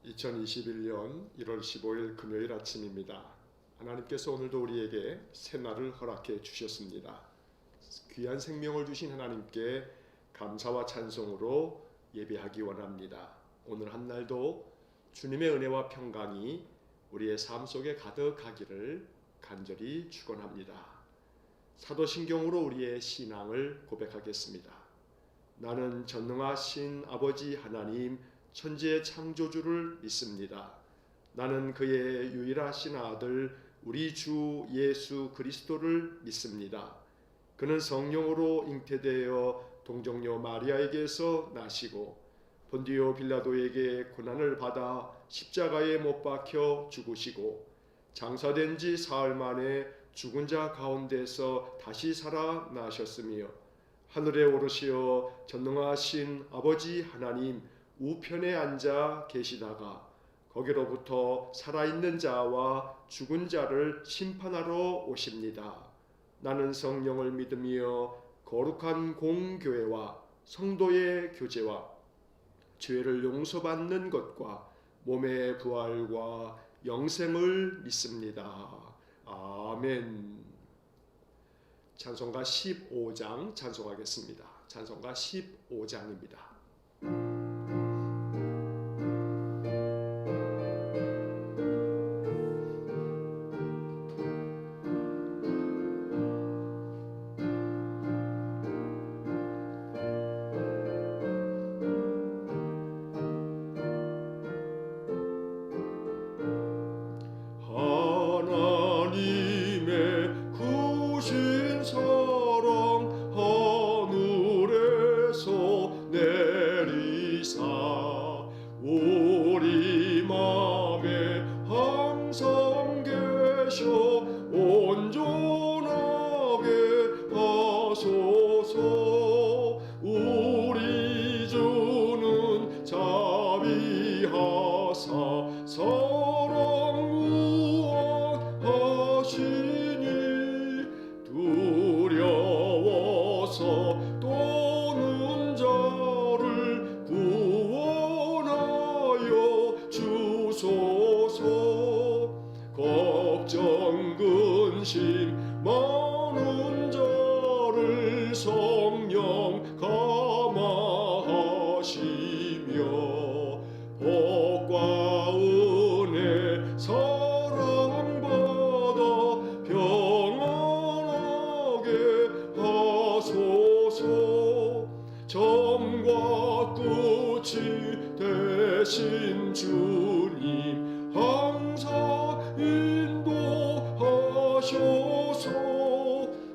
2021년 1월 15일 금요일 아침입니다. 하나님께서 오늘도 우리에게 새날을 허락해 주셨습니다. 귀한 생명을 주신 하나님께 감사와 찬송으로 예배하기 원합니다. 오늘 한 날도 주님의 은혜와 평강이 우리의 삶 속에 가득하기를 간절히 축원합니다. 사도신경으로 우리의 신앙을 고백하겠습니다. 나는 전능하신 아버지 하나님 천지의 창조주를 믿습니다. 나는 그의 유일하신 아들 우리 주 예수 그리스도를 믿습니다. 그는 성령으로 잉태되어 동정녀 마리아에게서 나시고 본디오 빌라도에게 고난을 받아 십자가에 못 박혀 죽으시고 장사된 지 사흘 만에 죽은 자 가운데서 다시 살아나셨으며 하늘에 오르시어 전능하신 아버지 하나님 우편에 앉아 계시다가 거기로부터 살아있는 자와 죽은 자를 심판하러 오십니다. 나는 성령을 믿으며 거룩한 공교회와 성도의 교제와 죄를 용서받는 것과 몸의 부활과 영생을 믿습니다. 아멘. 찬송가 15장 찬송하겠습니다. 찬송가 15장입니다. 우리 맘에 항상 계셔 온전하게 하소서. 우리 주는 자비하사 사랑 무한하시니 두려워서 또는 자를 구원하여 주소서. 걱정 근심 많은 자를 성령 감화하시며 복과 은혜 사랑받아 평안하게 하소서. 처음과 끝이 되신 주님 항상 인도하셔서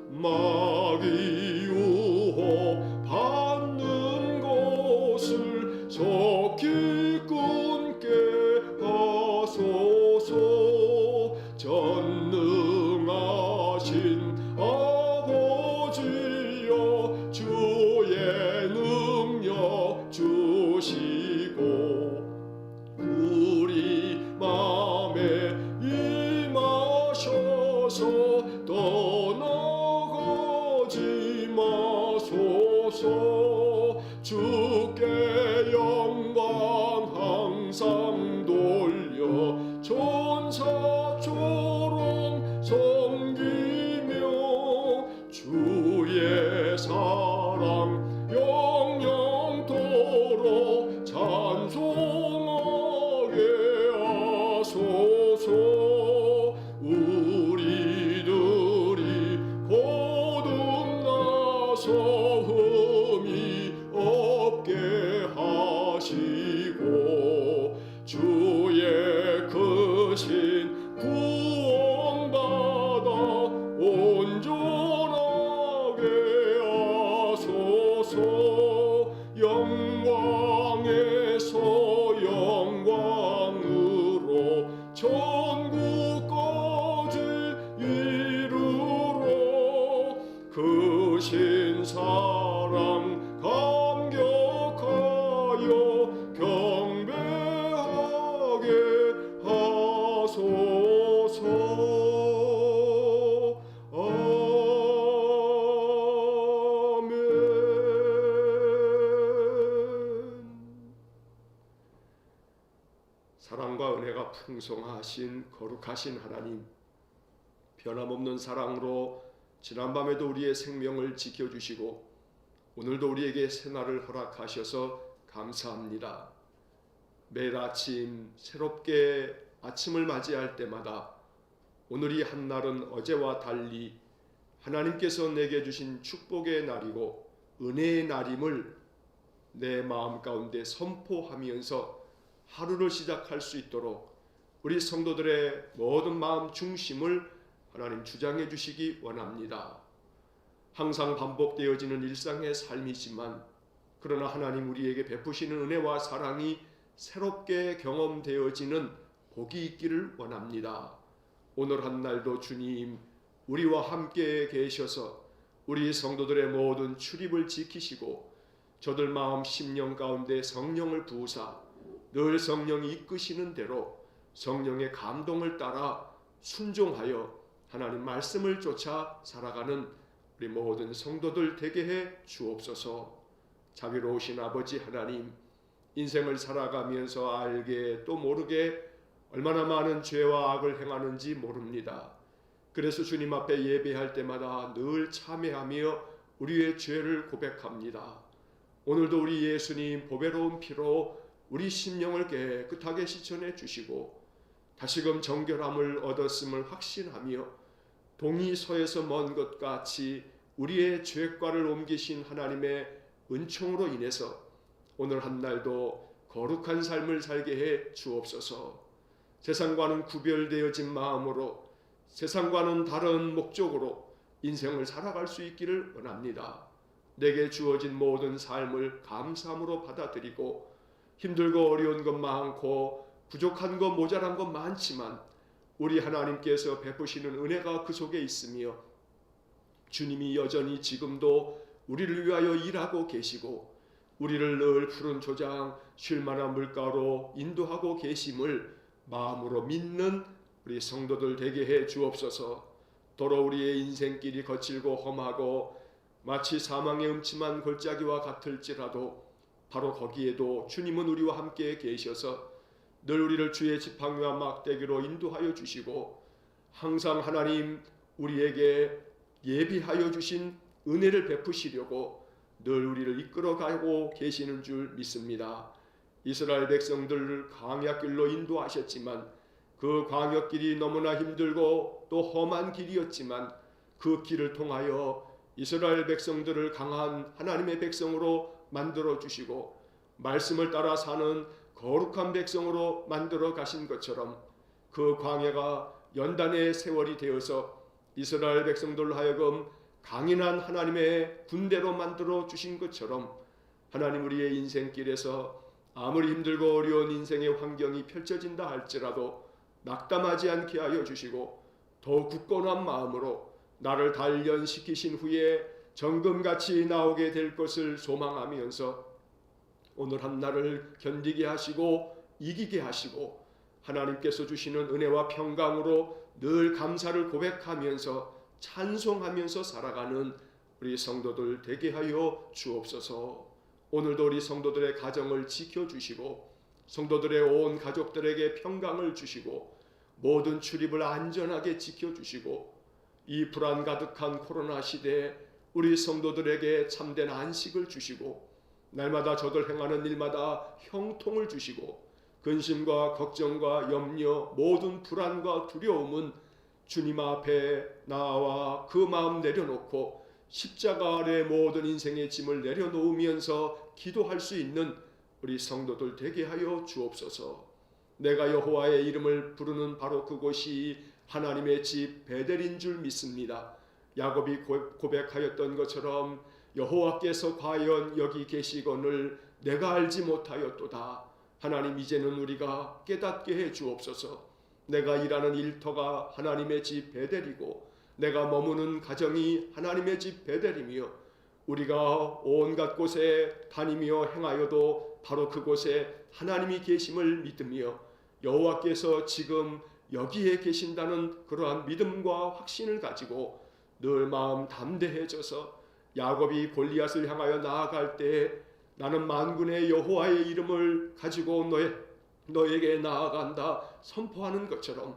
마귀 유혹 받는 것을 속히 끊게 하소서. 전능하신 아버지여 주의 능력 주시고 우리 맘에 임하셔서 떠나가지 마소서. 주께 영광 항상 돌려 천사처럼 섬기며 주의 사랑 영영토록 찬송하게 하소서. 우리들이 거듭나서 흠이 없게 하시고 주의 크신 구원받아 온전하게 하소서. 영광에서 영광으로 천국까지 이르러 크신 사랑 감격하여 경배하게 하소서. 아멘. 사랑과 은혜가 풍성하신 거룩하신 하나님, 변함없는 사랑으로 지난밤에도 우리의 생명을 지켜주시고 오늘도 우리에게 새날을 허락하셔서 감사합니다. 매일 아침 새롭게 아침을 맞이할 때마다 오늘이 한 날은 어제와 달리 하나님께서 내게 주신 축복의 날이고 은혜의 날임을 내 마음 가운데 선포하면서 하루를 시작할 수 있도록 우리 성도들의 모든 마음 중심을 하나님 주장해 주시기 원합니다. 항상 반복되어지는 일상의 삶이지만 그러나 하나님 우리에게 베푸시는 은혜와 사랑이 새롭게 경험되어지는 복이 있기를 원합니다. 오늘 한 날도 주님 우리와 함께 계셔서 우리 성도들의 모든 출입을 지키시고 저들 마음 심령 가운데 성령을 부으사 늘 성령이 이끄시는 대로 성령의 감동을 따라 순종하여 하나님 말씀을 쫓아 살아가는 우리 모든 성도들 되게 해 주옵소서. 자비로우신 아버지 하나님, 인생을 살아가면서 알게 또 모르게 얼마나 많은 죄와 악을 행하는지 모릅니다. 그래서 주님 앞에 예배할 때마다 늘 참회하며 우리의 죄를 고백합니다. 오늘도 우리 예수님 보배로운 피로 우리 심령을 깨끗하게 씻어내 주시고 다시금 정결함을 얻었음을 확신하며 동이 서에서 먼 것 같이 우리의 죄과를 옮기신 하나님의 은총으로 인해서 오늘 한 날도 거룩한 삶을 살게 해 주옵소서. 세상과는 구별되어진 마음으로 세상과는 다른 목적으로 인생을 살아갈 수 있기를 원합니다. 내게 주어진 모든 삶을 감사함으로 받아들이고 힘들고 어려운 것 많고 부족한 것 모자란 것 많지만 우리 하나님께서 베푸시는 은혜가 그 속에 있으며 주님이 여전히 지금도 우리를 위하여 일하고 계시고 우리를 늘 푸른 초장 쉴만한 물가로 인도하고 계심을 마음으로 믿는 우리 성도들 되게 해 주옵소서. 도로 우리의 인생길이 거칠고 험하고 마치 사망의 음침한 골짜기와 같을지라도 바로 거기에도 주님은 우리와 함께 계셔서 늘 우리를 주의 지팡이와 막대기로 인도하여 주시고 항상 하나님 우리에게 예비하여 주신 은혜를 베푸시려고 늘 우리를 이끌어가고 계시는 줄 믿습니다. 이스라엘 백성들을 광야길로 인도하셨지만 그 광야길이 너무나 힘들고 또 험한 길이었지만 그 길을 통하여 이스라엘 백성들을 강한 하나님의 백성으로 만들어 주시고 말씀을 따라 사는 거룩한 백성으로 만들어 가신 것처럼 그 광야가 연단의 세월이 되어서 이스라엘 백성들로 하여금 강인한 하나님의 군대로 만들어 주신 것처럼 하나님 우리의 인생길에서 아무리 힘들고 어려운 인생의 환경이 펼쳐진다 할지라도 낙담하지 않게 하여 주시고 더욱 굳건한 마음으로 나를 단련시키신 후에 정금같이 나오게 될 것을 소망하면서 오늘 한 날을 견디게 하시고 이기게 하시고 하나님께서 주시는 은혜와 평강으로 늘 감사를 고백하면서 찬송하면서 살아가는 우리 성도들 되게 하여 주옵소서. 오늘도 우리 성도들의 가정을 지켜주시고 성도들의 온 가족들에게 평강을 주시고 모든 출입을 안전하게 지켜주시고 이 불안 가득한 코로나 시대에 우리 성도들에게 참된 안식을 주시고 날마다 저들 행하는 일마다 형통을 주시고 근심과 걱정과 염려 모든 불안과 두려움은 주님 앞에 나와 그 마음 내려놓고 십자가 아래 모든 인생의 짐을 내려놓으면서 기도할 수 있는 우리 성도들 되게 하여 주옵소서. 내가 여호와의 이름을 부르는 바로 그곳이 하나님의 집 베델인 줄 믿습니다. 야곱이 고백하였던 것처럼 여호와께서 과연 여기 계시거늘 내가 알지 못하였도다. 하나님 이제는 우리가 깨닫게 해 주옵소서. 내가 일하는 일터가 하나님의 집 베델이고 내가 머무는 가정이 하나님의 집 베델이며 우리가 온갖 곳에 다니며 행하여도 바로 그곳에 하나님이 계심을 믿으며 여호와께서 지금 여기에 계신다는 그러한 믿음과 확신을 가지고 늘 마음 담대해져서 야곱이 골리앗을 향하여 나아갈 때 나는 만군의 여호와의 이름을 가지고 너의 너에게 나아간다 선포하는 것처럼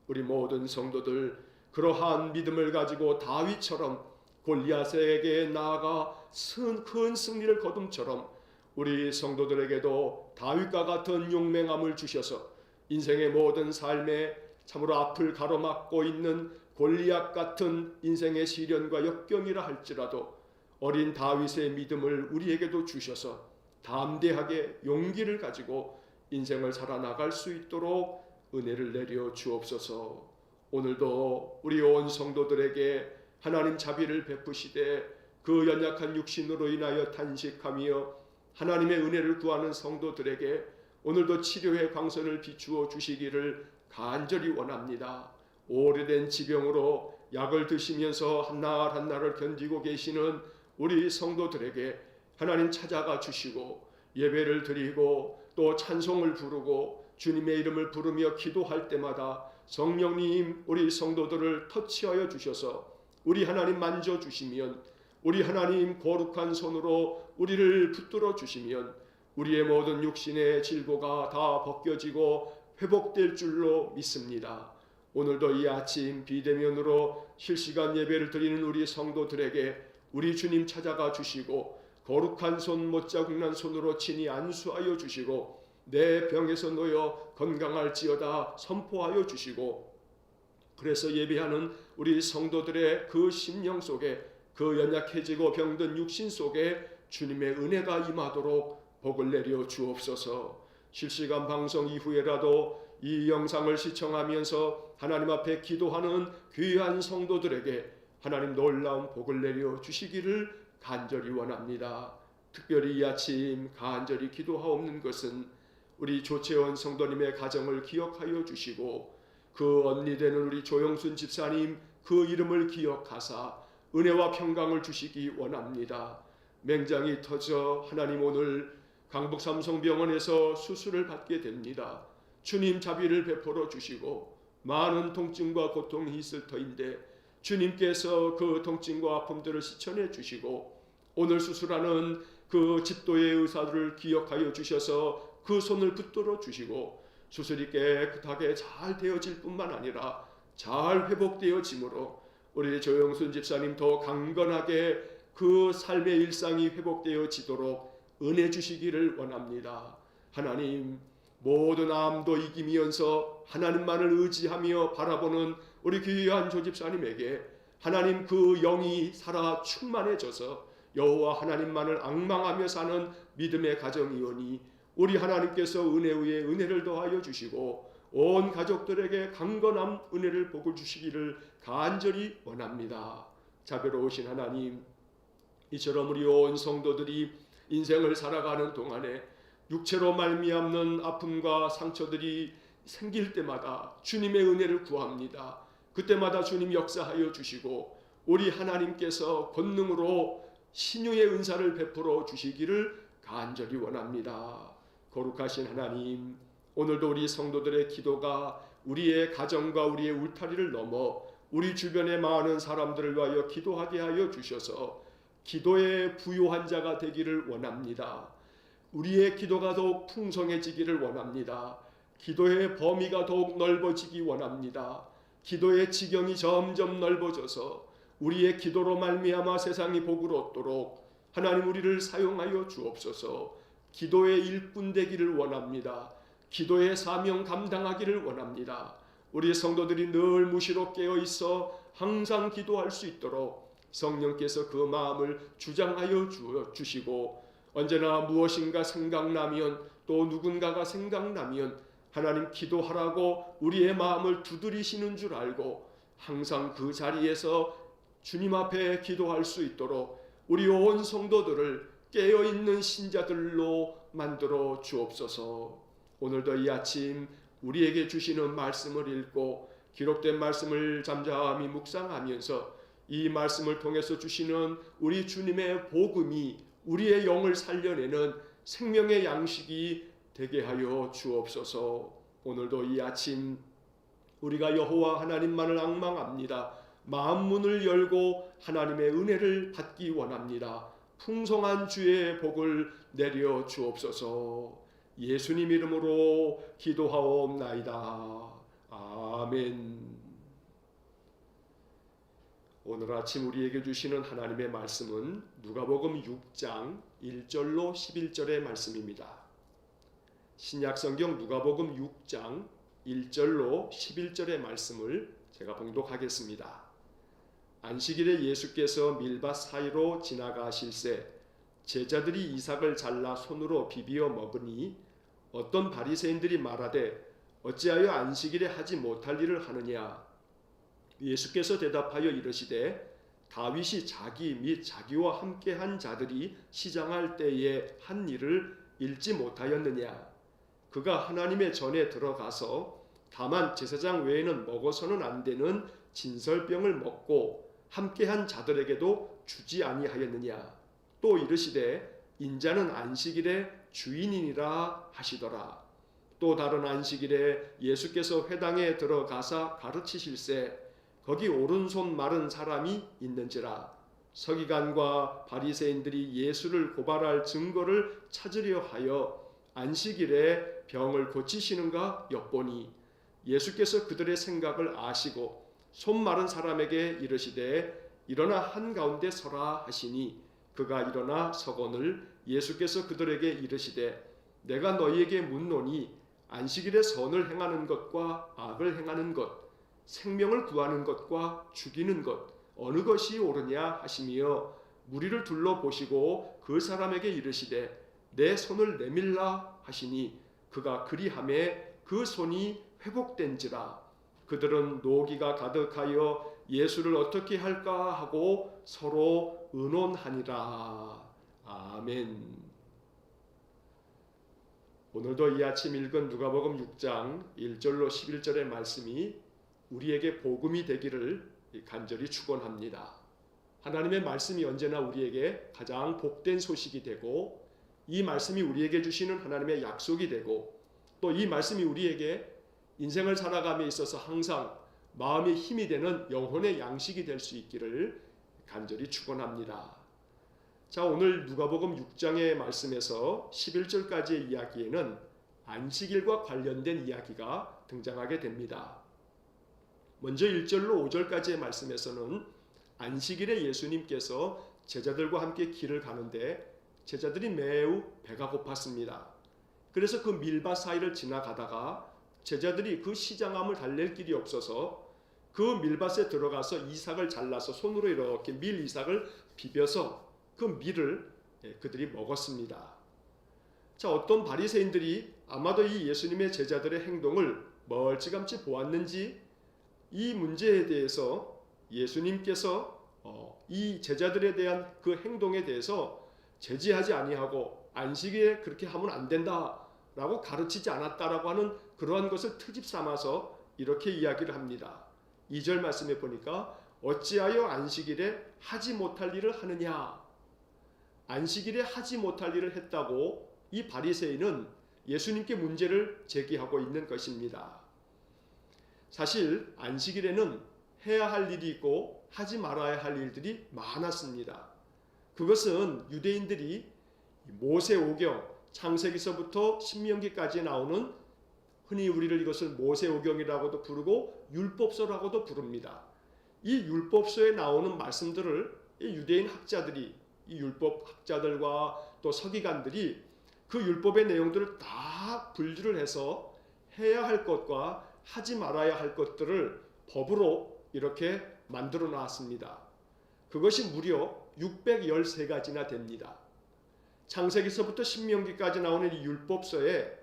우리 모든 성도들 그러한 믿음을 가지고 다윗처럼 골리앗에게 나아가 큰 승리를 거둠처럼 우리 성도들에게도 다윗과 같은 용맹함을 주셔서 인생의 모든 삶에 참으로 앞을 가로막고 있는 골리앗 같은 인생의 시련과 역경이라 할지라도 어린 다윗의 믿음을 우리에게도 주셔서 담대하게 용기를 가지고 인생을 살아나갈 수 있도록 은혜를 내려 주옵소서. 오늘도 우리 온 성도들에게 하나님 자비를 베푸시되 그 연약한 육신으로 인하여 탄식하며 하나님의 은혜를 구하는 성도들에게 오늘도 치료의 광선을 비추어 주시기를 간절히 원합니다. 오래된 지병으로 약을 드시면서 한 날 한 날을 견디고 계시는 우리 성도들에게 하나님 찾아가 주시고 예배를 드리고 또 찬송을 부르고 주님의 이름을 부르며 기도할 때마다 성령님 우리 성도들을 터치하여 주셔서 우리 하나님 만져주시면 우리 하나님 거룩한 손으로 우리를 붙들어 주시면 우리의 모든 육신의 질고가 다 벗겨지고 회복될 줄로 믿습니다. 오늘도 이 아침 비대면으로 실시간 예배를 드리는 우리 성도들에게 우리 주님 찾아가 주시고 거룩한 손 못자국난 손으로 친히 안수하여 주시고 내 병에서 놓여 건강할지어다 선포하여 주시고 그래서 예배하는 우리 성도들의 그 심령 속에 그 연약해지고 병든 육신 속에 주님의 은혜가 임하도록 복을 내려 주옵소서. 실시간 방송 이후에라도 이 영상을 시청하면서 하나님 앞에 기도하는 귀한 성도들에게 하나님 놀라운 복을 내려 주시기를 간절히 원합니다. 특별히 이 아침 간절히 기도하옵는 것은 우리 조채원 성도님의 가정을 기억하여 주시고 그 언니 되는 우리 조영순 집사님 그 이름을 기억하사 은혜와 평강을 주시기 원합니다. 맹장이 터져 하나님 오늘 강북 삼성병원에서 수술을 받게 됩니다. 주님 자비를 베풀어 주시고 많은 통증과 고통이 있을 터인데 주님께서 그 통증과 아픔들을 씻어내 주시고 오늘 수술하는 그 집도의 의사들을 기억하여 주셔서 그 손을 붙들어 주시고 수술이 깨끗하게 잘 되어질 뿐만 아니라 잘 회복되어지므로 우리 조영순 집사님 더 강건하게 그 삶의 일상이 회복되어지도록 은혜 주시기를 원합니다. 하나님 모든 암도 이기면서 하나님만을 의지하며 바라보는 우리 귀한 조 집사님에게 하나님 그 영이 살아 충만해져서 여호와 하나님만을 앙망하며 사는 믿음의 가정이오니 우리 하나님께서 은혜 위에 은혜를 더하여 주시고 온 가족들에게 강건한 은혜를 복을 주시기를 간절히 원합니다. 자비로우신 하나님, 이처럼 우리 온 성도들이 인생을 살아가는 동안에 육체로 말미암는 아픔과 상처들이 생길 때마다 주님의 은혜를 구합니다. 그때마다 주님 역사하여 주시고 우리 하나님께서 권능으로 신유의 은사를 베풀어 주시기를 간절히 원합니다. 거룩하신 하나님, 오늘도 우리 성도들의 기도가 우리의 가정과 우리의 울타리를 넘어 우리 주변의 많은 사람들을 위하여 기도하게 하여 주셔서 기도의 부요한 자가 되기를 원합니다. 우리의 기도가 더욱 풍성해지기를 원합니다. 기도의 범위가 더욱 넓어지기 원합니다. 기도의 지경이 점점 넓어져서 우리의 기도로 말미암아 세상이 복을 얻도록 하나님 우리를 사용하여 주옵소서. 기도의 일꾼 되기를 원합니다. 기도의 사명 감당하기를 원합니다. 우리 성도들이 늘 무시로 깨어 있어 항상 기도할 수 있도록 성령께서 그 마음을 주장하여 주시고 언제나 무엇인가 생각나면 또 누군가가 생각나면 하나님 기도하라고 우리의 마음을 두드리시는 줄 알고 항상 그 자리에서 주님 앞에 기도할 수 있도록 우리 온 성도들을 깨어있는 신자들로 만들어 주옵소서. 오늘도 이 아침 우리에게 주시는 말씀을 읽고 기록된 말씀을 잠잠히 묵상하면서 이 말씀을 통해서 주시는 우리 주님의 복음이 우리의 영을 살려내는 생명의 양식이 되게 하여 주옵소서. 오늘도 이 아침 우리가 여호와 하나님만을 앙망합니다. 마음문을 열고 하나님의 은혜를 받기 원합니다. 풍성한 주의 복을 내려 주옵소서. 예수님 이름으로 기도하옵나이다. 아멘. 오늘 아침 우리에게 주시는 하나님의 말씀은 누가복음 6장 1절로 11절의 말씀입니다. 신약성경 누가복음 6장 1절로 11절의 말씀을 제가 봉독하겠습니다. 안식일에 예수께서 밀밭 사이로 지나가실새 제자들이 이삭을 잘라 손으로 비비어 먹으니 어떤 바리새인들이 말하되 어찌하여 안식일에 하지 못할 일을 하느냐. 예수께서 대답하여 이르시되 다윗이 자기 및 자기와 함께한 자들이 시장할 때에 한 일을 읽지 못하였느냐. 그가 하나님의 전에 들어가서 다만 제사장 외에는 먹어서는 안 되는 진설병을 먹고 함께한 자들에게도 주지 아니하였느냐. 또 이르시되 인자는 안식일의 주인이니라 하시더라. 또 다른 안식일에 예수께서 회당에 들어가사 가르치실새 거기 오른손 마른 사람이 있는지라. 서기관과 바리새인들이 예수를 고발할 증거를 찾으려 하여 안식일에 병을 고치시는가 엿보니 예수께서 그들의 생각을 아시고 손 마른 사람에게 이르시되 일어나 한가운데 서라 하시니 그가 일어나 서거늘 예수께서 그들에게 이르시되 내가 너희에게 묻노니 안식일에 선을 행하는 것과 악을 행하는 것 생명을 구하는 것과 죽이는 것 어느 것이 옳으냐 하시며 무리를 둘러보시고 그 사람에게 이르시되 내 손을 내밀라 하시니 그가 그리하매 그 손이 회복된지라. 그들은 노기가 가득하여 예수를 어떻게 할까 하고 서로 의논하니라. 아멘. 오늘도 이 아침 읽은 누가복음 6장 1절로 11절의 말씀이 우리에게 복음이 되기를 간절히 축원합니다. 하나님의 말씀이 언제나 우리에게 가장 복된 소식이 되고 이 말씀이 우리에게 주시는 하나님의 약속이 되고 또 이 말씀이 우리에게 인생을 살아감에 있어서 항상 마음의 힘이 되는 영혼의 양식이 될 수 있기를 간절히 축원합니다. 자, 오늘 누가복음 6장의 말씀에서 11절까지의 이야기에는 안식일과 관련된 이야기가 등장하게 됩니다. 먼저 1절로 5절까지의 말씀에서는 안식일에 예수님께서 제자들과 함께 길을 가는데 제자들이 매우 배가 고팠습니다. 그래서 그 밀밭 사이를 지나가다가 제자들이 그 시장함을 달랠 길이 없어서 그 밀밭에 들어가서 이삭을 잘라서 손으로 이렇게 밀 이삭을 비벼서 그 밀을 그들이 먹었습니다. 자, 어떤 바리새인들이 아마도 이 예수님의 제자들의 행동을 멀찌감치 보았는지 이 문제에 대해서 예수님께서 이 제자들에 대한 그 행동에 대해서 제지하지 아니하고 안식일에 그렇게 하면 안 된다라고 가르치지 않았다라고 하는 그러한 것을 트집 삼아서 이렇게 이야기를 합니다. 2절 말씀에 보니까 어찌하여 안식일에 하지 못할 일을 하느냐. 안식일에 하지 못할 일을 했다고 이 바리새인은 예수님께 문제를 제기하고 있는 것입니다. 사실 안식일에는 해야 할 일이 있고 하지 말아야 할 일들이 많았습니다. 그것은 유대인들이 모세오경, 창세기서부터 신명기까지 나오는 흔히 우리를 이것을 모세오경이라고도 부르고 율법서라고도 부릅니다. 이 율법서에 나오는 말씀들을 이 유대인 학자들이, 이 율법 학자들과 또 서기관들이 그 율법의 내용들을 다 분류를 해서 해야 할 것과 하지 말아야 할 것들을 법으로 이렇게 만들어 놨습니다. 그것이 무려 613가지나 됩니다. 창세기서부터 신명기까지 나오는 이 율법서에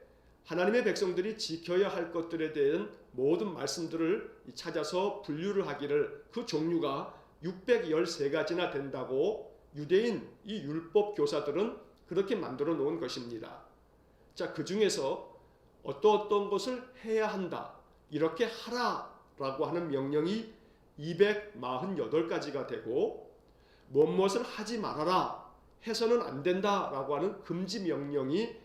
하나님의 백성들이 지켜야 할 것들에 대한 모든 말씀들을 찾아서 분류를 하기를 그 종류가 613가지나 된다고 유대인 이 율법 교사들은 그렇게 만들어 놓은 것입니다. 자, 그 중에서 어떤 것을 해야 한다, 이렇게 하라라고 하는 명령이 248가지가 되고 무엇을 하지 말아라, 해서는 안 된다라고 하는 금지 명령이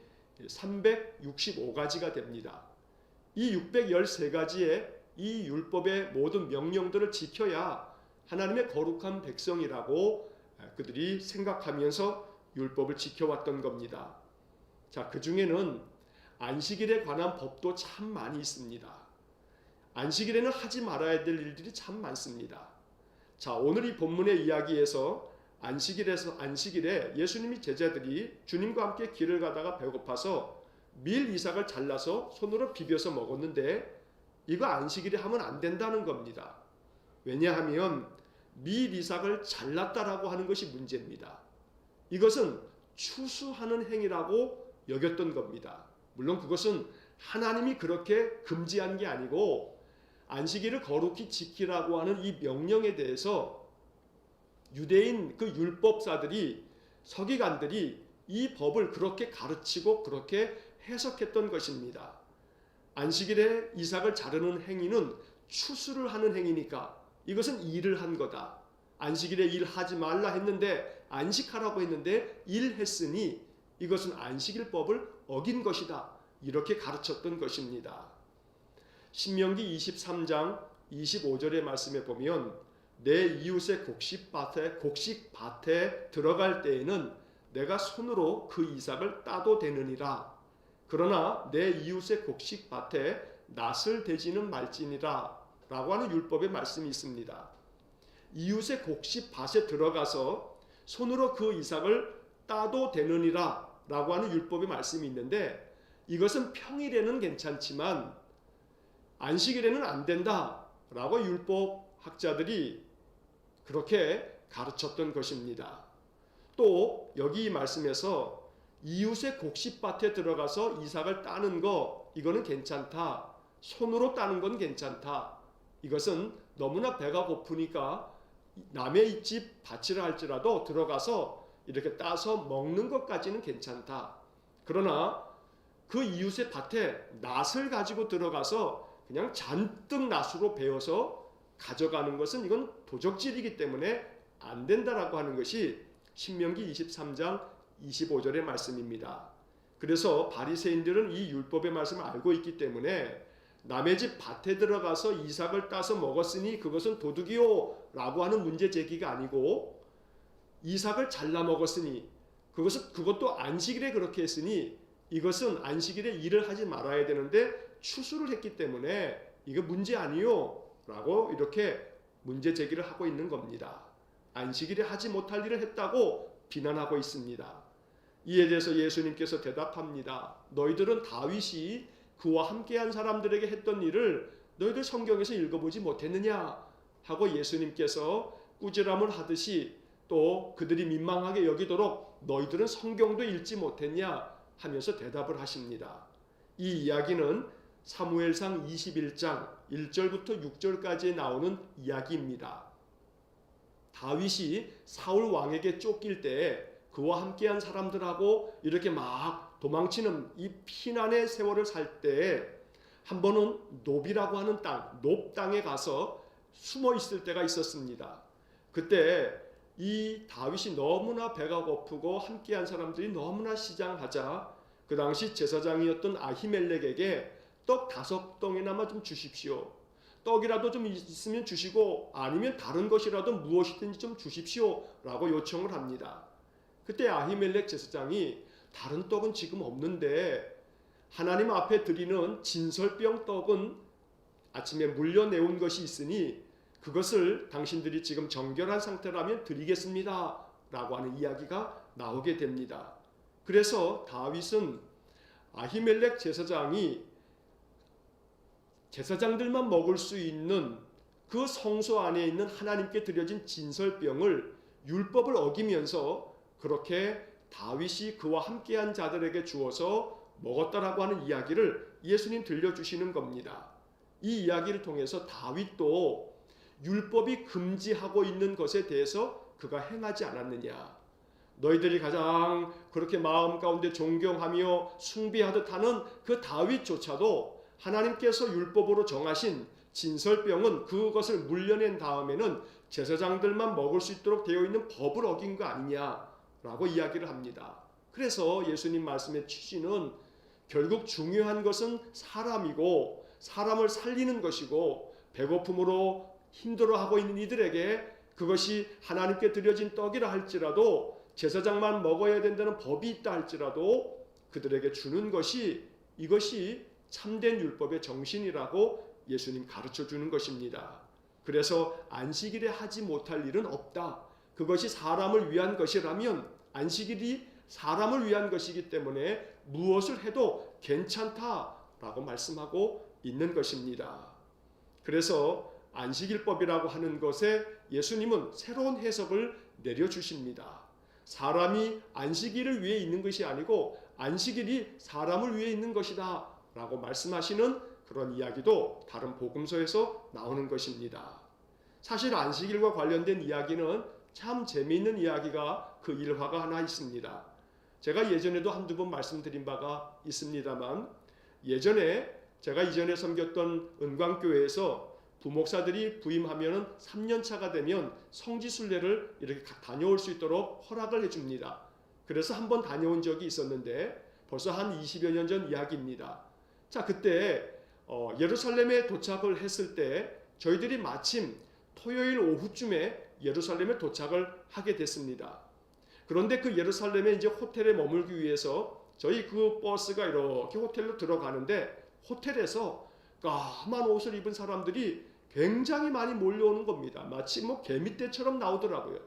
365가지가 됩니다. 이 613가지의 이 율법의 모든 명령들을 지켜야 하나님의 거룩한 백성이라고 그들이 생각하면서 율법을 지켜왔던 겁니다. 자, 그 중에는 안식일에 관한 법도 참 많이 있습니다. 안식일에는 하지 말아야 될 일들이 참 많습니다. 자, 오늘 이 본문의 이야기에서 안식일에 예수님이 제자들이 주님과 함께 길을 가다가 배고파서 밀 이삭을 잘라서 손으로 비벼서 먹었는데 이거 안식일에 하면 안 된다는 겁니다. 왜냐하면 밀 이삭을 잘랐다라고 하는 것이 문제입니다. 이것은 추수하는 행위라고 여겼던 겁니다. 물론 그것은 하나님이 그렇게 금지한 게 아니고 안식일을 거룩히 지키라고 하는 이 명령에 대해서 유대인 그 율법사들이 서기관들이 이 법을 그렇게 가르치고 그렇게 해석했던 것입니다. 안식일에 이삭을 자르는 행위는 추수를 하는 행위니까 이것은 일을 한 거다. 안식일에 일하지 말라 했는데 안식하라고 했는데 일했으니 이것은 안식일법을 어긴 것이다. 이렇게 가르쳤던 것입니다. 신명기 23장 25절의 말씀에 보면 내 이웃의 곡식밭에 들어갈 때에는 내가 손으로 그 이삭을 따도 되느니라. 그러나 내 이웃의 곡식밭에 낫을 대지는 말지니라 라고 하는 율법의 말씀이 있습니다. 이웃의 곡식밭에 들어가서 손으로 그 이삭을 따도 되느니라 라고 하는 율법의 말씀이 있는데 이것은 평일에는 괜찮지만 안식일에는 안 된다 라고 율법학자들이 그렇게 가르쳤던 것입니다. 또 여기 말씀에서 이웃의 곡식밭에 들어가서 이삭을 따는 거 이거는 괜찮다. 손으로 따는 건 괜찮다. 이것은 너무나 배가 고프니까 남의 집 밭이라 할지라도 들어가서 이렇게 따서 먹는 것까지는 괜찮다. 그러나 그 이웃의 밭에 낫을 가지고 들어가서 그냥 잔뜩 낫으로 베어서 가져가는 것은 이건 도적질이기 때문에 안 된다라고 하는 것이 신명기 23장 25절의 말씀입니다. 그래서 바리새인들은 이 율법의 말씀을 알고 있기 때문에 남의 집 밭에 들어가서 이삭을 따서 먹었으니 그것은 도둑이요 라고 하는 문제 제기가 아니고 이삭을 잘라 먹었으니 그것도 안식일에 그렇게 했으니 이것은 안식일에 일을 하지 말아야 되는데 추수를 했기 때문에 이거 문제 아니요 라고 이렇게 문제 제기를 하고 있는 겁니다. 안식일에 하지 못할 일을 했다고 비난하고 있습니다. 이에 대해서 예수님께서 대답합니다. 너희들은 다윗이 그와 함께한 사람들에게 했던 일을 너희들 성경에서 읽어보지 못했느냐 하고 예수님께서 꾸지람을 하듯이 또 그들이 민망하게 여기도록 너희들은 성경도 읽지 못했냐 하면서 대답을 하십니다. 이 이야기는 사무엘상 21장 1절부터 6절까지 나오는 이야기입니다. 다윗이 사울 왕에게 쫓길 때 그와 함께한 사람들하고 이렇게 막 도망치는 이 피난의 세월을 살 때 한 번은 노비라고 하는 땅, 놉 땅에 가서 숨어 있을 때가 있었습니다. 그때 이 다윗이 너무나 배가 고프고 함께한 사람들이 너무나 시장하자 그 당시 제사장이었던 아히멜렉에게 떡 5덩이나마 좀 주십시오. 떡이라도 좀 있으면 주시고 아니면 다른 것이라도 무엇이든지 좀 주십시오 라고 요청을 합니다. 그때 아히멜렉 제사장이 다른 떡은 지금 없는데 하나님 앞에 드리는 진설병 떡은 아침에 물려내온 것이 있으니 그것을 당신들이 지금 정결한 상태라면 드리겠습니다 라고 하는 이야기가 나오게 됩니다. 그래서 다윗은 아히멜렉 제사장이 제사장들만 먹을 수 있는 그 성소 안에 있는 하나님께 드려진 진설병을 율법을 어기면서 그렇게 다윗이 그와 함께한 자들에게 주어서 먹었다라고 하는 이야기를 예수님 들려주시는 겁니다. 이 이야기를 통해서 다윗도 율법이 금지하고 있는 것에 대해서 그가 행하지 않았느냐. 너희들이 가장 그렇게 마음 가운데 존경하며 숭배하듯 하는 그 다윗조차도 하나님께서 율법으로 정하신 진설병은 그것을 물려낸 다음에는 제사장들만 먹을 수 있도록 되어 있는 법을 어긴 거 아니냐라고 이야기를 합니다. 그래서 예수님 말씀의 취지는 결국 중요한 것은 사람이고 사람을 살리는 것이고 배고픔으로 힘들어하고 있는 이들에게 그것이 하나님께 드려진 떡이라 할지라도 제사장만 먹어야 된다는 법이 있다 할지라도 그들에게 주는 것이 이것이 참된 율법의 정신이라고 예수님 가르쳐 주는 것입니다. 그래서 안식일에 하지 못할 일은 없다. 그것이 사람을 위한 것이라면 안식일이 사람을 위한 것이기 때문에 무엇을 해도 괜찮다라고 말씀하고 있는 것입니다. 그래서 안식일법이라고 하는 것에 예수님은 새로운 해석을 내려주십니다. 사람이 안식일을 위해 있는 것이 아니고 안식일이 사람을 위해 있는 것이다 라고 말씀하시는 그런 이야기도 다른 복음서에서 나오는 것입니다. 사실 안식일과 관련된 이야기는 참 재미있는 이야기가 그 일화가 하나 있습니다. 제가 예전에도 한두 번 말씀드린 바가 있습니다만, 예전에 제가 이전에 섬겼던 은광교회에서 부목사들이 부임하면 3년 차가 되면 성지순례를 이렇게 다녀올 수 있도록 허락을 해줍니다. 그래서 한번 다녀온 적이 있었는데 벌써 한 20여 년 전 이야기입니다. 자, 그때 예루살렘에 도착을 했을 때 저희들이 마침 토요일 오후쯤에 예루살렘에 도착을 하게 됐습니다. 그런데 그 예루살렘에 이제 호텔에 머물기 위해서 저희 그 버스가 이렇게 호텔로 들어가는데 호텔에서 까만 옷을 입은 사람들이 굉장히 많이 몰려오는 겁니다. 마치 뭐 개미떼처럼 나오더라고요.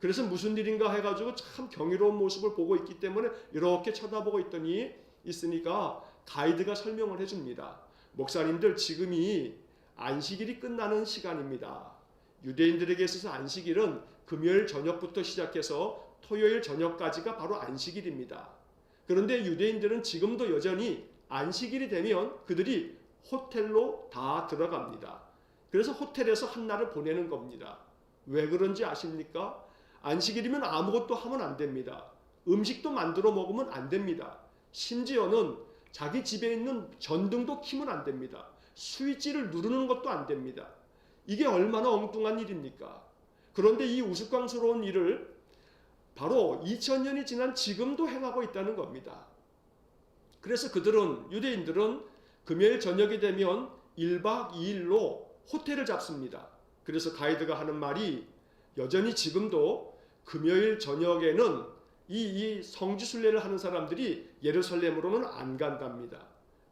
그래서 무슨 일인가 해가지고 참 경이로운 모습을 보고 있기 때문에 이렇게 쳐다보고 있으니까 가이드가 설명을 해줍니다. 목사님들, 지금이 안식일이 끝나는 시간입니다. 유대인들에게 있어서 안식일은 금요일 저녁부터 시작해서 토요일 저녁까지가 바로 안식일입니다. 그런데 유대인들은 지금도 여전히 안식일이 되면 그들이 호텔로 다 들어갑니다. 그래서 호텔에서 한 날을 보내는 겁니다. 왜 그런지 아십니까? 안식일이면 아무것도 하면 안 됩니다. 음식도 만들어 먹으면 안 됩니다. 심지어는 자기 집에 있는 전등도 켜면 안 됩니다. 스위치를 누르는 것도 안 됩니다. 이게 얼마나 엉뚱한 일입니까? 그런데 이 우스꽝스러운 일을 바로 2000년이 지난 지금도 행하고 있다는 겁니다. 그래서 유대인들은 금요일 저녁이 되면 1박 2일로 호텔을 잡습니다. 그래서 가이드가 하는 말이 여전히 지금도 금요일 저녁에는 이 성지순례를 하는 사람들이 예루살렘으로는 안 간답니다.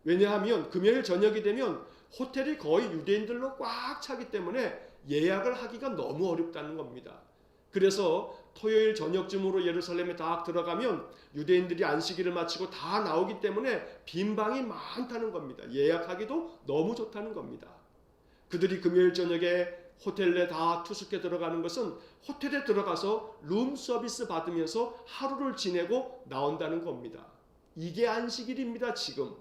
왜냐하면 금요일 저녁이 되면 호텔이 거의 유대인들로 꽉 차기 때문에 예약을 하기가 너무 어렵다는 겁니다. 그래서 토요일 저녁쯤으로 예루살렘에 딱 들어가면 유대인들이 안식일을 마치고 다 나오기 때문에 빈 방이 많다는 겁니다. 예약하기도 너무 좋다는 겁니다. 그들이 금요일 저녁에 호텔에 다 투숙해 들어가는 것은 호텔에 들어가서 룸 서비스 받으면서 하루를 지내고 나온다는 겁니다. 이게 안식일입니다, 지금.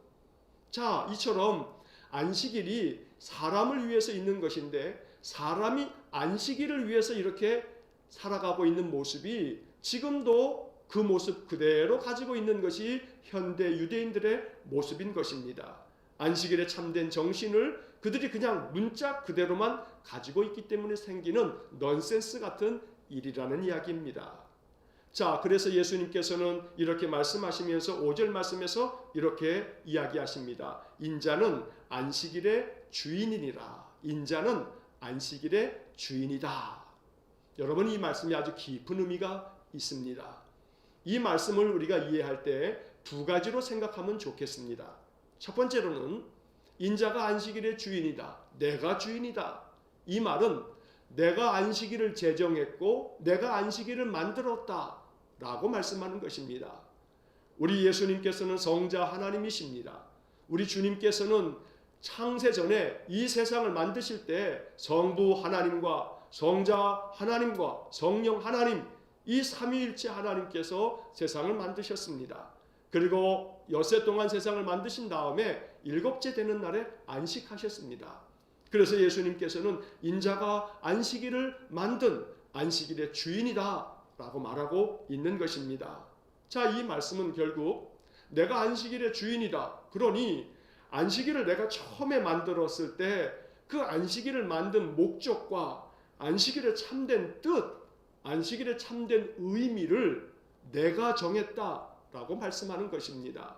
자, 이처럼 안식일이 사람을 위해서 있는 것인데 사람이 안식일을 위해서 이렇게 살아가고 있는 모습이 지금도 그 모습 그대로 가지고 있는 것이 현대 유대인들의 모습인 것입니다. 안식일의 참된 정신을 그들이 그냥 문자 그대로만 가지고 있기 때문에 생기는 넌센스 같은 일이라는 이야기입니다. 자, 그래서 예수님께서는 이렇게 말씀하시면서 5절 말씀에서 이렇게 이야기하십니다. 인자는 안식일의 주인이니라. 인자는 안식일의 주인이다. 여러분, 이 말씀이 아주 깊은 의미가 있습니다. 이 말씀을 우리가 이해할 때 두 가지로 생각하면 좋겠습니다. 첫 번째로는 인자가 안식일의 주인이다. 내가 주인이다. 이 말은 내가 안식일을 제정했고 내가 안식일을 만들었다 라고 말씀하는 것입니다. 우리 예수님께서는 성자 하나님이십니다. 우리 주님께서는 창세 전에 이 세상을 만드실 때 성부 하나님과 성자 하나님과 성령 하나님, 이 삼위일체 하나님께서 세상을 만드셨습니다. 그리고 엿새 동안 세상을 만드신 다음에 일곱째 되는 날에 안식하셨습니다. 그래서 예수님께서는 인자가 안식일을 만든 안식일의 주인이다 라고 말하고 있는 것입니다. 자, 이 말씀은 결국 내가 안식일의 주인이다. 그러니 안식일을 내가 처음에 만들었을 때 그 안식일을 만든 목적과 안식일의 참된 뜻, 안식일의 참된 의미를 내가 정했다라고 말씀하는 것입니다.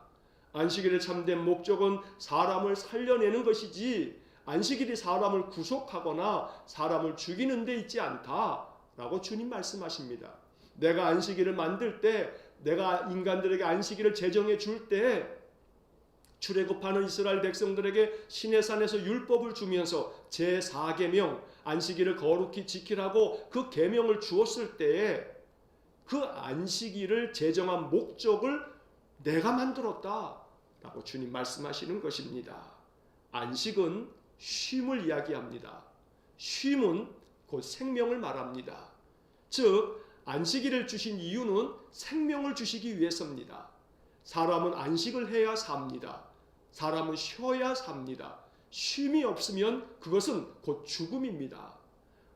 안식일의 참된 목적은 사람을 살려내는 것이지 안식일이 사람을 구속하거나 사람을 죽이는 데 있지 않다라고 주님 말씀하십니다. 내가 안식일을 만들 때, 내가 인간들에게 안식일을 제정해 줄 때 출애굽하는 이스라엘 백성들에게 시내산에서 율법을 주면서 제4계명 안식일을 거룩히 지키라고 그 계명을 주었을 때에 그 안식일을 제정한 목적을 내가 만들었다라고 주님 말씀하시는 것입니다. 안식은 쉼을 이야기합니다. 쉼은 곧 생명을 말합니다. 즉 안식일을 주신 이유는 생명을 주시기 위해서입니다. 사람은 안식을 해야 삽니다. 사람은 쉬어야 삽니다. 쉼이 없으면 그것은 곧 죽음입니다.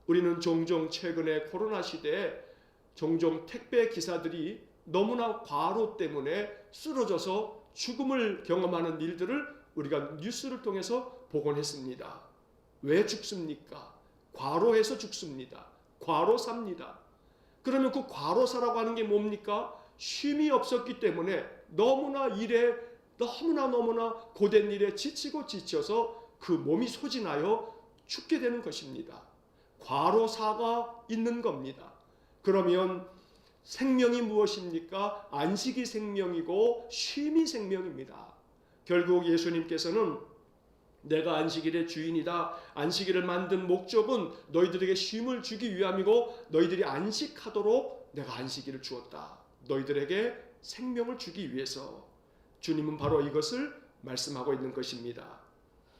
우리는 종종 최근에 코로나 시대에 종종 택배 기사들이 너무나 과로 때문에 쓰러져서 죽음을 경험하는 일들을 우리가 뉴스를 통해서 보곤 했습니다. 왜 죽습니까? 과로해서 죽습니다. 과로삽니다. 그러면 그 과로사라고 하는 게 뭡니까? 쉼이 없었기 때문에 너무나 고된 일에 지쳐서 그 몸이 소진하여 죽게 되는 것입니다. 과로사가 있는 겁니다. 그러면 생명이 무엇입니까? 안식이 생명이고 쉼이 생명입니다. 결국 예수님께서는 내가 안식일의 주인이다. 안식일을 만든 목적은 너희들에게 쉼을 주기 위함이고 너희들이 안식하도록 내가 안식일을 주었다. 너희들에게 생명을 주기 위해서. 주님은 바로 이것을 말씀하고 있는 것입니다.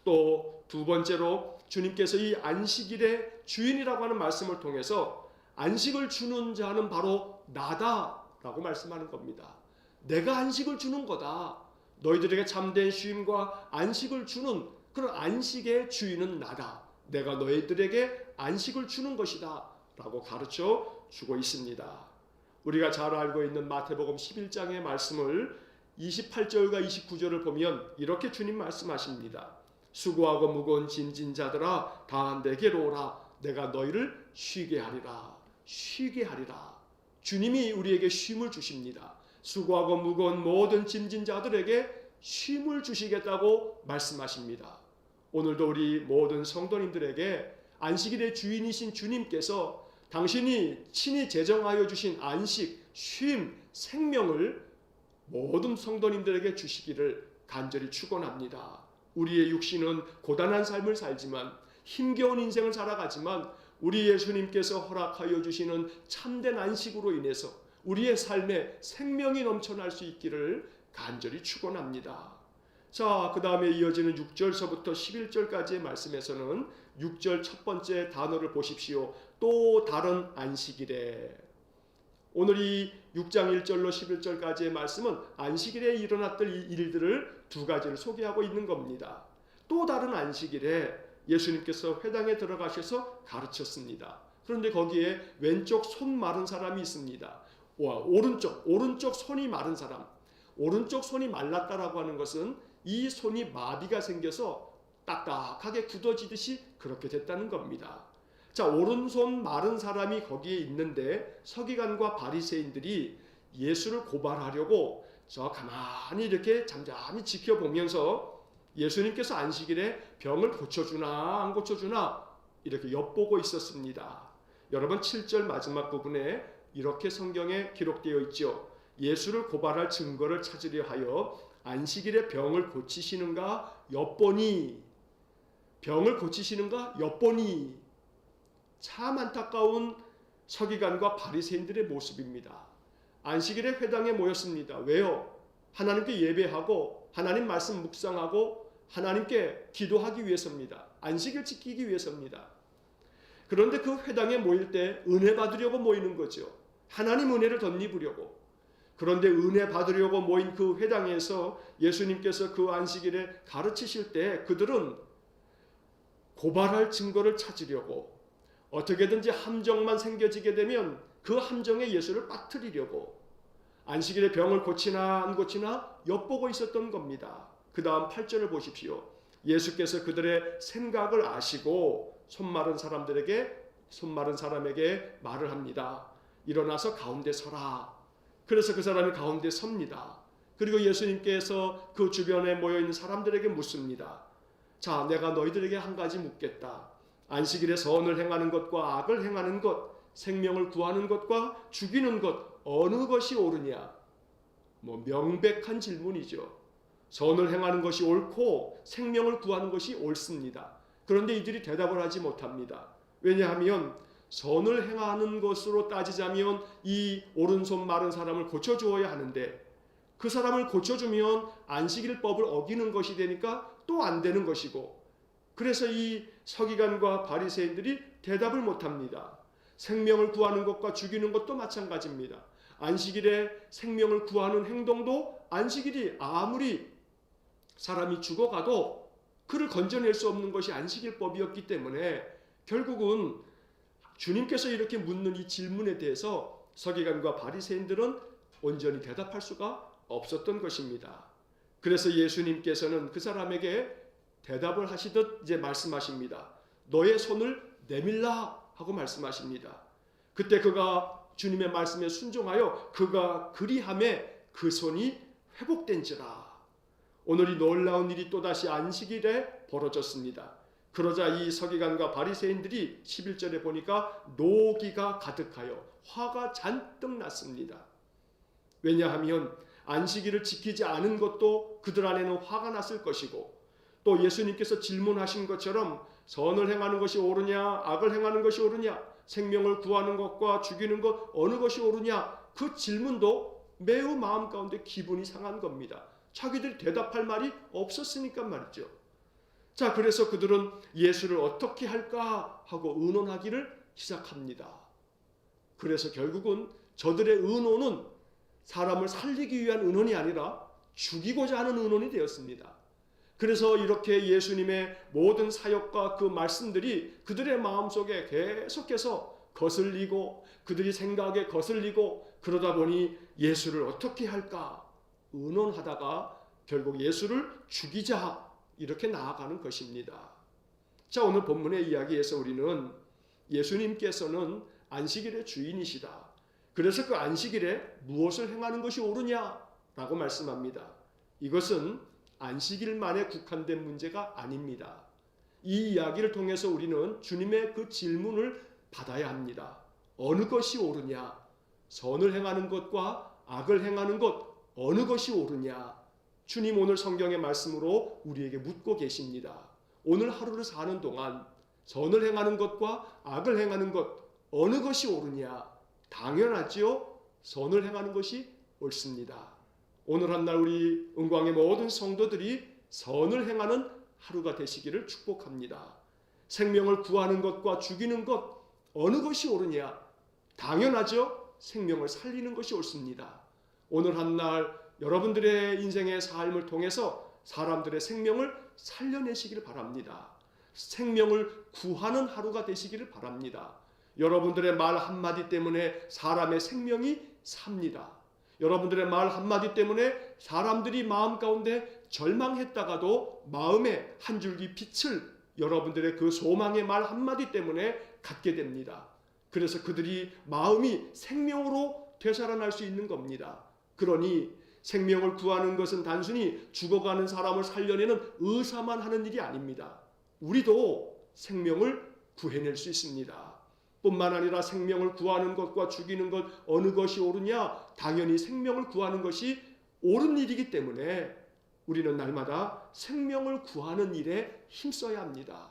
또 두 번째로 주님께서 이 안식일의 주인이라고 하는 말씀을 통해서 안식을 주는 자는 바로 나다라고 말씀하는 겁니다. 내가 안식을 주는 거다. 너희들에게 참된 쉼과 안식을 주는 그런 안식의 주인은 나다. 내가 너희들에게 안식을 주는 것이다 라고 가르쳐 주고 있습니다. 우리가 잘 알고 있는 마태복음 11장의 말씀을 28절과 29절을 보면 이렇게 주님 말씀하십니다. 수고하고 무거운 짐진 자들아 다 내게로 오라. 내가 너희를 쉬게 하리라. 쉬게 하리라. 주님이 우리에게 쉼을 주십니다. 수고하고 무거운 모든 짐진 자들에게 쉼을 주시겠다고 말씀하십니다. 오늘도 우리 모든 성도님들에게 안식일의 주인이신 주님께서 당신이 친히 제정하여 주신 안식, 쉼, 생명을 모든 성도님들에게 주시기를 간절히 축원합니다. 우리의 육신은 고단한 삶을 살지만 힘겨운 인생을 살아가지만 우리 예수님께서 허락하여 주시는 참된 안식으로 인해서 우리의 삶에 생명이 넘쳐날 수 있기를 간절히 축원합니다. 자, 그 다음에 이어지는 6절서부터 11절까지의 말씀에서는 6절 첫 번째 단어를 보십시오. 또 다른 안식일에. 오늘 이 6장 1절로 11절까지의 말씀은 안식일에 일어났던 일들을 두 가지를 소개하고 있는 겁니다. 또 다른 안식일에 예수님께서 회당에 들어가셔서 가르쳤습니다. 그런데 거기에 왼쪽 손 마른 사람이 있습니다. 오른쪽 손이 마른 사람. 오른쪽 손이 말랐다라고 하는 것은 이 손이 마비가 생겨서 딱딱하게 굳어지듯이 그렇게 됐다는 겁니다. 자, 오른손 마른 사람이 거기에 있는데 서기관과 바리새인들이 예수를 고발하려고 저 가만히 이렇게 잠잠히 지켜보면서 예수님께서 안식일에 병을 고쳐주나 안 고쳐주나 이렇게 엿보고 있었습니다. 여러분 7절 마지막 부분에 이렇게 성경에 기록되어 있죠. 예수를 고발할 증거를 찾으려 하여 안식일에 병을 고치시는가 엿보니. 병을 고치시는가 엿보니. 참 안타까운 서기관과 바리새인들의 모습입니다. 안식일에 회당에 모였습니다. 왜요? 하나님께 예배하고 하나님 말씀 묵상하고 하나님께 기도하기 위해서입니다. 안식일 지키기 위해서입니다. 그런데 그 회당에 모일 때 은혜 받으려고 모이는 거죠. 하나님 은혜를 덧입으려고. 그런데 은혜 받으려고 모인 그 회당에서 예수님께서 그 안식일에 가르치실 때 그들은 고발할 증거를 찾으려고 어떻게든지 함정만 생겨지게 되면 그 함정에 예수를 빠뜨리려고 안식일에 병을 고치나 안 고치나 엿보고 있었던 겁니다. 그 다음 8절을 보십시오. 예수께서 그들의 생각을 아시고 손 마른 사람에게 말을 합니다. 일어나서 가운데 서라. 그래서 그 사람이 가운데 섭니다. 그리고 예수님께서 그 주변에 모여있는 사람들에게 묻습니다. 자, 내가 너희들에게 한 가지 묻겠다. 안식일에 선을 행하는 것과 악을 행하는 것, 생명을 구하는 것과 죽이는 것 어느 것이 옳으냐? 명백한 질문이죠. 선을 행하는 것이 옳고 생명을 구하는 것이 옳습니다. 그런데 이들이 대답을 하지 못합니다. 왜냐하면 선을 행하는 것으로 따지자면 이 오른손 마른 사람을 고쳐주어야 하는데 그 사람을 고쳐주면 안식일법을 어기는 것이 되니까 또 안 되는 것이고, 그래서 이 서기관과 바리새인들이 대답을 못합니다. 생명을 구하는 것과 죽이는 것도 마찬가지입니다. 안식일에 생명을 구하는 행동도 안식일이 아무리 사람이 죽어가도 그를 건져낼 수 없는 것이 안식일법이었기 때문에 결국은 주님께서 이렇게 묻는 이 질문에 대해서 서기관과 바리새인들은 온전히 대답할 수가 없었던 것입니다. 그래서 예수님께서는 그 사람에게 대답을 하시듯 이제 말씀하십니다. 너의 손을 내밀라 하고 말씀하십니다. 그때 그가 주님의 말씀에 순종하여 그가 그리함에 그 손이 회복된지라. 오늘 이 놀라운 일이 또다시 안식일에 벌어졌습니다. 그러자 이 서기관과 바리새인들이 11절에 보니까 노기가 가득하여 화가 잔뜩 났습니다. 왜냐하면 안식일을 지키지 않은 것도 그들 안에는 화가 났을 것이고, 또 예수님께서 질문하신 것처럼 선을 행하는 것이 옳으냐 악을 행하는 것이 옳으냐, 생명을 구하는 것과 죽이는 것 어느 것이 옳으냐, 그 질문도 매우 마음 가운데 기분이 상한 겁니다. 자기들이 대답할 말이 없었으니까 말이죠. 자, 그래서 그들은 예수를 어떻게 할까 하고 의논하기를 시작합니다. 그래서 결국은 저들의 의논은 사람을 살리기 위한 의논이 아니라 죽이고자 하는 의논이 되었습니다. 그래서 이렇게 예수님의 모든 사역과 그 말씀들이 그들의 마음속에 계속해서 거슬리고 그들이 생각에 거슬리고, 그러다 보니 예수를 어떻게 할까 의논하다가 결국 예수를 죽이자 이렇게 나아가는 것입니다. 자, 오늘 본문의 이야기에서 우리는 예수님께서는 안식일의 주인이시다. 그래서 그 안식일에 무엇을 행하는 것이 옳으냐라고 말씀합니다. 이것은 안식일만에 국한된 문제가 아닙니다. 이 이야기를 통해서 우리는 주님의 그 질문을 받아야 합니다. 어느 것이 옳으냐? 선을 행하는 것과 악을 행하는 것 어느 것이 옳으냐? 주님 오늘 성경의 말씀으로 우리에게 묻고 계십니다. 오늘 하루를 사는 동안 선을 행하는 것과 악을 행하는 것 어느 것이 옳으냐? 당연하지요. 선을 행하는 것이 옳습니다. 오늘 한 날 우리 은광의 모든 성도들이 선을 행하는 하루가 되시기를 축복합니다. 생명을 구하는 것과 죽이는 것 어느 것이 옳으냐? 당연하죠. 생명을 살리는 것이 옳습니다. 오늘 한 날 여러분들의 인생의 삶을 통해서 사람들의 생명을 살려내시기를 바랍니다. 생명을 구하는 하루가 되시기를 바랍니다. 여러분들의 말 한마디 때문에 사람의 생명이 삽니다. 여러분들의 말 한마디 때문에 사람들이 마음 가운데 절망했다가도 마음에 한 줄기 빛을 여러분들의 그 소망의 말 한마디 때문에 갖게 됩니다. 그래서 그들이 마음이 생명으로 되살아날 수 있는 겁니다. 그러니 생명을 구하는 것은 단순히 죽어가는 사람을 살려내는 의사만 하는 일이 아닙니다. 우리도 생명을 구해낼 수 있습니다. 뿐만 아니라 생명을 구하는 것과 죽이는 것 어느 것이 옳으냐? 당연히 생명을 구하는 것이 옳은 일이기 때문에 우리는 날마다 생명을 구하는 일에 힘써야 합니다.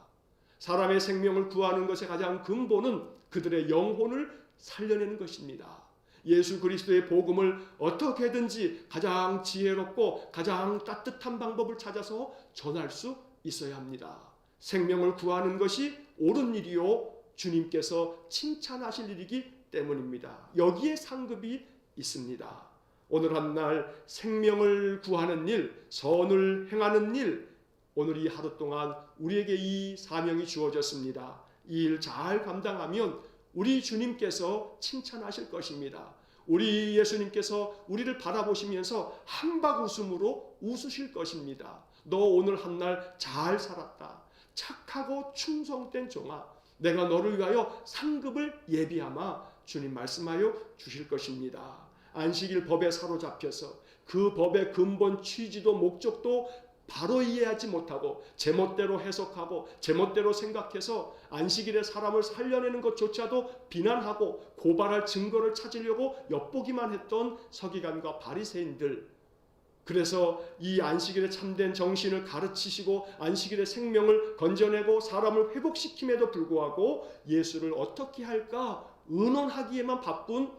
사람의 생명을 구하는 것의 가장 근본은 그들의 영혼을 살려내는 것입니다. 예수 그리스도의 복음을 어떻게든지 가장 지혜롭고 가장 따뜻한 방법을 찾아서 전할 수 있어야 합니다. 생명을 구하는 것이 옳은 일이요 주님께서 칭찬하실 일이기 때문입니다. 여기에 상급이 있습니다. 오늘 한 날 생명을 구하는 일, 선을 행하는 일, 오늘 이 하루 동안 우리에게 이 사명이 주어졌습니다. 이 일 잘 감당하면 우리 주님께서 칭찬하실 것입니다. 우리 예수님께서 우리를 바라보시면서 한박 웃음으로 웃으실 것입니다. 너 오늘 한 날 잘 살았다. 착하고 충성된 종아. 내가 너를 위하여 상급을 예비하마 주님 말씀하여 주실 것입니다. 안식일 법에 사로잡혀서 그 법의 근본 취지도 목적도 바로 이해하지 못하고 제멋대로 해석하고 제멋대로 생각해서 안식일에 사람을 살려내는 것조차도 비난하고 고발할 증거를 찾으려고 엿보기만 했던 서기관과 바리새인들, 그래서 이 안식일의 참된 정신을 가르치시고 안식일의 생명을 건져내고 사람을 회복시킴에도 불구하고 예수를 어떻게 할까 의논하기에만 바쁜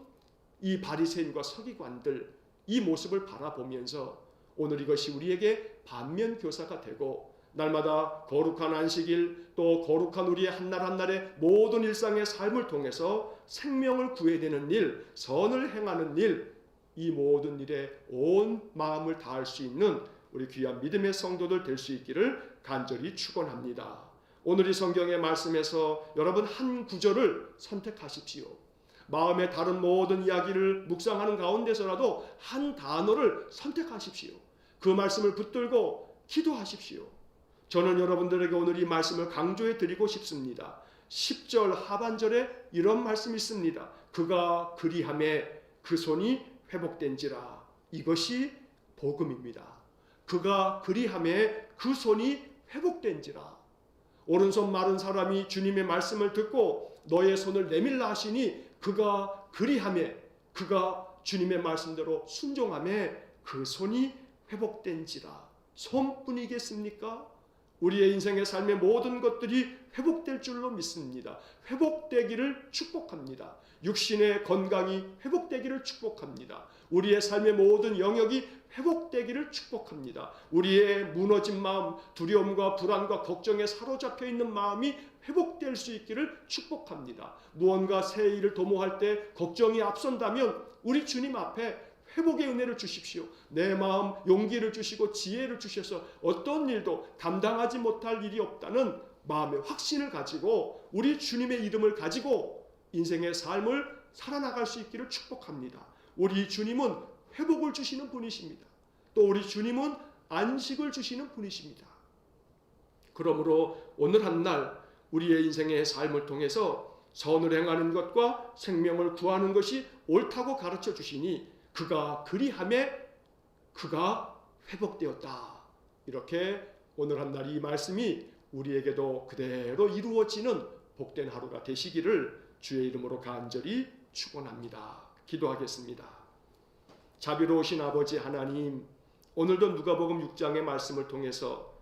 이 바리새인과 서기관들, 이 모습을 바라보면서 오늘 이것이 우리에게 반면 교사가 되고 날마다 거룩한 안식일 또 거룩한 우리의 한날 한날의 모든 일상의 삶을 통해서 생명을 구해내는 일, 선을 행하는 일, 이 모든 일에 온 마음을 다할 수 있는 우리 귀한 믿음의 성도들 될 수 있기를 간절히 축원합니다. 오늘 이 성경의 말씀에서 여러분 한 구절을 선택하십시오. 마음의 다른 모든 이야기를 묵상하는 가운데서라도 한 단어를 선택하십시오. 그 말씀을 붙들고 기도하십시오. 저는 여러분들에게 오늘 이 말씀을 강조해 드리고 싶습니다. 10절 하반절에 이런 말씀이 있습니다. 그가 그리함에 그 손이 회복된지라. 이것이 복음입니다. 그가 그리함에 그 손이 회복된지라. 오른손 마른 사람이 주님의 말씀을 듣고 너의 손을 내밀라 하시니 그가 그리함에, 그가 주님의 말씀대로 순종함에 그 손이 회복된지라. 손뿐이겠습니까? 우리의 인생의 삶의 모든 것들이 회복될 줄로 믿습니다. 회복되기를 축복합니다. 육신의 건강이 회복되기를 축복합니다. 우리의 삶의 모든 영역이 회복되기를 축복합니다. 우리의 무너진 마음, 두려움과 불안과 걱정에 사로잡혀 있는 마음이 회복될 수 있기를 축복합니다. 무언가 새 일을 도모할 때 걱정이 앞선다면 우리 주님 앞에 회복의 은혜를 주십시오. 내 마음 용기를 주시고 지혜를 주셔서 어떤 일도 감당하지 못할 일이 없다는 마음의 확신을 가지고 우리 주님의 이름을 가지고 인생의 삶을 살아나갈 수 있기를 축복합니다. 우리 주님은 회복을 주시는 분이십니다. 또 우리 주님은 안식을 주시는 분이십니다. 그러므로 오늘 한날 우리의 인생의 삶을 통해서 선을 행하는 것과 생명을 구하는 것이 옳다고 가르쳐 주시니 그가 그리함에 그가 회복되었다. 이렇게 오늘 한날 이 말씀이 우리에게도 그대로 이루어지는 복된 하루가 되시기를 주의 이름으로 간절히 축원합니다. 기도하겠습니다. 자비로우신 아버지 하나님, 오늘도 누가복음 6장의 말씀을 통해서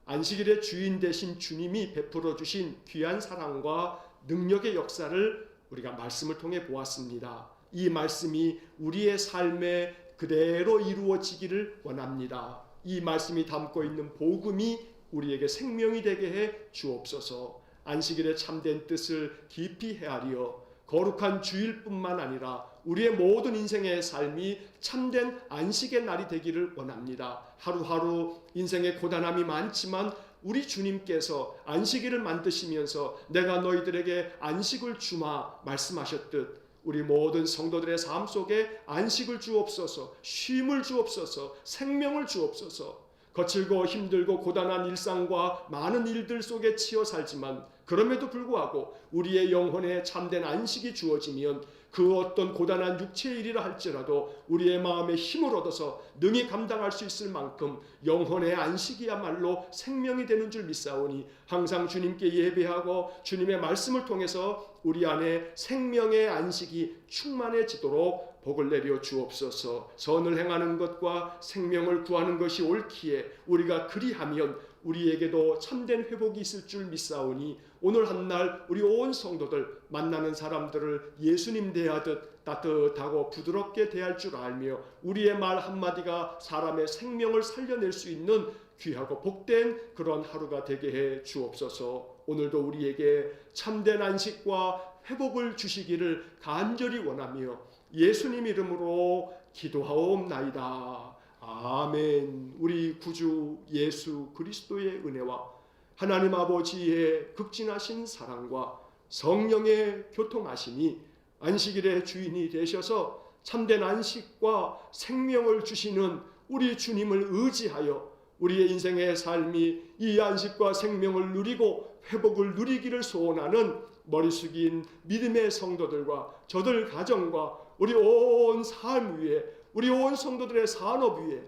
안식일의 주인 되신 주님이 베풀어 주신 귀한 사랑과 능력의 역사를 우리가 말씀을 통해 보았습니다. 이 말씀이 우리의 삶에 그대로 이루어지기를 원합니다. 이 말씀이 담고 있는 복음이 우리에게 생명이 되게 해 주옵소서. 안식일의 참된 뜻을 깊이 헤아려 거룩한 주일뿐만 아니라 우리의 모든 인생의 삶이 참된 안식의 날이 되기를 원합니다. 하루하루 인생의 고단함이 많지만 우리 주님께서 안식일을 만드시면서 내가 너희들에게 안식을 주마 말씀하셨듯 우리 모든 성도들의 삶 속에 안식을 주옵소서, 쉼을 주옵소서, 생명을 주옵소서. 거칠고 힘들고 고단한 일상과 많은 일들 속에 치여 살지만 그럼에도 불구하고 우리의 영혼에 참된 안식이 주어지면 그 어떤 고단한 육체의 일이라 할지라도 우리의 마음에 힘을 얻어서 능히 감당할 수 있을 만큼 영혼의 안식이야말로 생명이 되는 줄 믿사오니 항상 주님께 예배하고 주님의 말씀을 통해서 우리 안에 생명의 안식이 충만해지도록 복을 내려 주옵소서. 선을 행하는 것과 생명을 구하는 것이 옳기에 우리가 그리하면 우리에게도 참된 회복이 있을 줄 믿사오니 오늘 한날 우리 온 성도들 만나는 사람들을 예수님 대하듯 따뜻하고 부드럽게 대할 줄 알며 우리의 말 한마디가 사람의 생명을 살려낼 수 있는 귀하고 복된 그런 하루가 되게 해 주옵소서. 오늘도 우리에게 참된 안식과 회복을 주시기를 간절히 원하며 예수님 이름으로 기도하옵나이다. 아멘. 우리 구주 예수 그리스도의 은혜와 하나님 아버지의 극진하신 사랑과 성령의 교통하심이 안식일의 주인이 되셔서 참된 안식과 생명을 주시는 우리 주님을 의지하여 우리의 인생의 삶이 이 안식과 생명을 누리고 회복을 누리기를 소원하는 머리 숙인 믿음의 성도들과 저들 가정과 우리 온 삶 위에 우리 온 성도들의 산업 위에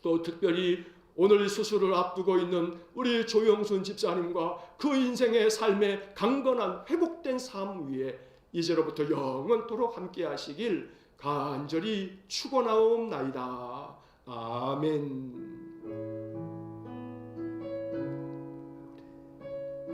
또 특별히 오늘 수술을 앞두고 있는 우리 조영순 집사님과 그 인생의 삶의 강건한 회복된 삶 위에 이제로부터 영원토록 함께 하시길 간절히 축원하옵나이다. 아멘.